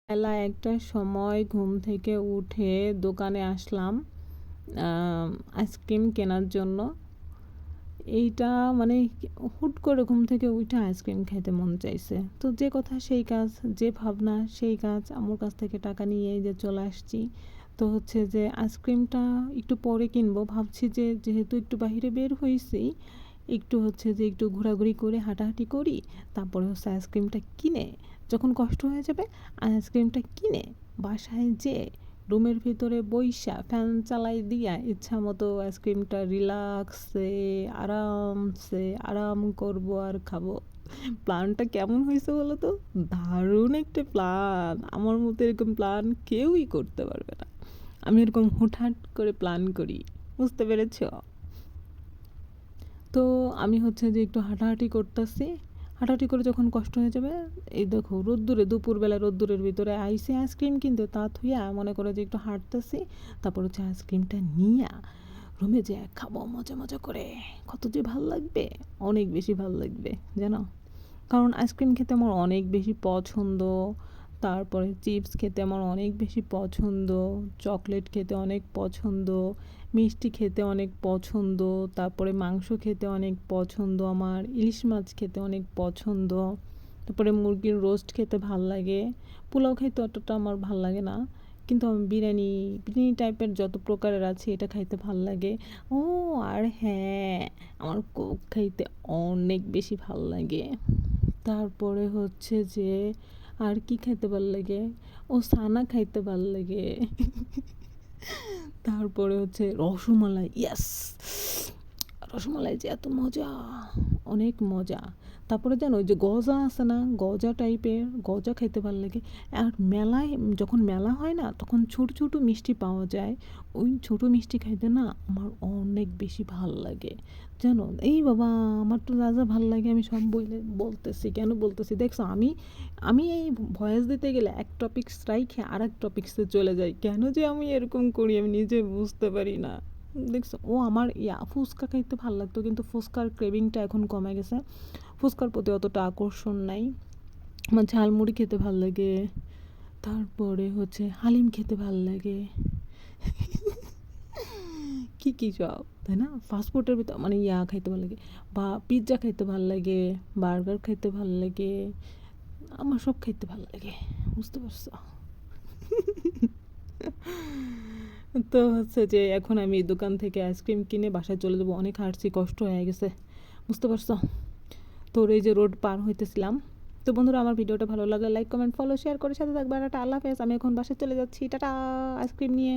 বেলা একটার সময় ঘুম থেকে উঠে দোকানে আসলাম আইসক্রিম কেনার জন্য। এইটা মানে হুট করে ঘুম থেকে উঠে আইসক্রিম খেতে মন চাইছে, তো যে কথা সেই কাজ, যে ভাবনা সেই কাজ। আমার কাছ থেকে টাকা নিয়ে যে চলে আসছি। তো হচ্ছে যে আইসক্রিমটা একটু পরে কিনবো ভাবছি, যে যেহেতু একটু বাইরে বের হয়েছি, একটু হচ্ছে যে একটু ঘোরাঘুরি করে হাঁটাহাঁটি করি, তারপরে হচ্ছে আইসক্রিমটা কিনে, যখন কষ্ট হয়ে যাবে আইসক্রিমটা কিনে বাসায় যেয়ে রুমের ভিতরে বইসা ফ্যান চালাই দিয়া ইচ্ছা মতো আইসক্রিমটা রিল্যাক্সে আরামসে আরাম করব আর খাবো। প্ল্যানটা কেমন হয়েছে বলো তো? দারুণ একটা প্ল্যান। আমার মতো এরকম প্ল্যান কেউই করতে পারবে না। আমি এরকম হুটহাট করে প্ল্যান করি, বুঝতে পেরেছ? তো আমি হচ্ছে যে একটু হাঁটাহাঁটি করতেছি, হাঁটাহাঁটি করে যখন কষ্ট হয়ে যাবে, এই দেখো রোদ্দুরে, দুপুরবেলা রোদ্দুরের ভিতরে আইসি আইসক্রিম কিনতে, তা থুইয়া মনে করে যে একটু হাঁটতেছি, তারপর হচ্ছে আইসক্রিমটা নিয়া রুমে যে খাবো মজা মজা করে। কত যে ভাল লাগবে, অনেক বেশি ভাল লাগবে জানো। কারণ আইসক্রিম খেতে আমার অনেক বেশি পছন্দ, তারপরে চিপস খেতে আমার অনেক বেশি পছন্দ, চকলেট খেতে অনেক পছন্দ, মিষ্টি খেতে অনেক পছন্দ, তারপরে মাংস খেতে অনেক পছন্দ, আমার ইলিশ মাছ খেতে অনেক পছন্দ, তারপরে মুরগির রোস্ট খেতে ভাল লাগে। পোলাও খেতে অতটা আমার ভাল লাগে না, কিন্তু আমি বিরিয়ানি বিরিয়ানি টাইপের যত প্রকারের আছে এটা খাইতে ভাল লাগে। ও আর হ্যাঁ, আমার কোক খাইতে অনেক বেশি ভাল লাগে। তারপরে হচ্ছে যে আর কি খাইতে ভাল লাগে? ও সানা খাইতে ভাল লাগে। তারপরে হচ্ছে রসমালাই, ইয়াস! রসমালাই যে এত মজা, অনেক মজা। তারপরে জানো ওই যে গজা আছে না, গজা টাইপের গজা খাইতে ভালো লাগে। আর মেলায় যখন মেলা হয় না, তখন ছোট ছোট মিষ্টি পাওয়া যায়, ওই ছোট মিষ্টি খাইতে না আমার অনেক বেশি ভাল লাগে জানো। এই বাবা, আমার তো যা যা ভাল লাগে আমি সব বলতেছি, কেন বলতেছি দেখছো? আমি আমি এই ভয়েস দিতে গেলে এক টপিক্স রাইখে আর এক টপিক্সে চলে যাই, কেন যে আমি এরকম করি আমি নিজে বুঝতে পারি না। দেখছো, ও আমার ফুচকা খাইতে ভালো লাগতো, কিন্তু ফুচকার ক্রেভিংটা এখন কমে গেছে, ফুচকার প্রতি অতটা আকর্ষণ নাই। আমার ঝালমুড়ি খেতে ভাল লাগে, তারপরে হচ্ছে হালিম খেতে ভাল লাগে। কি কি সব, তাই না? ফাস্টফুডের ভিতর মানে খাইতে ভালো লাগে, বা পিৎজা খাইতে ভাল লাগে, বার্গার খাইতে ভাল লাগে, আমার সব খাইতে ভাল লাগে, বুঝতে পারছো? তো হচ্ছে যে এখন আমি দোকান থেকে আইসক্রিম কিনে বাসায় চলে যাবো, অনেক হাঁটছি, কষ্ট হয়ে গেছে, বুঝতে পারছো? তোর এই যে রোড পার হইতেছিলাম। তো বন্ধুরা, আমার ভিডিওটা ভালো লাগলে লাইক কমেন্ট ফলো শেয়ার করে সাথে থাকবে। আর একটা আল্লাহ হাফেজ। আমি এখন বাসায় চলে যাচ্ছি, টাটা, আইসক্রিম নিয়ে।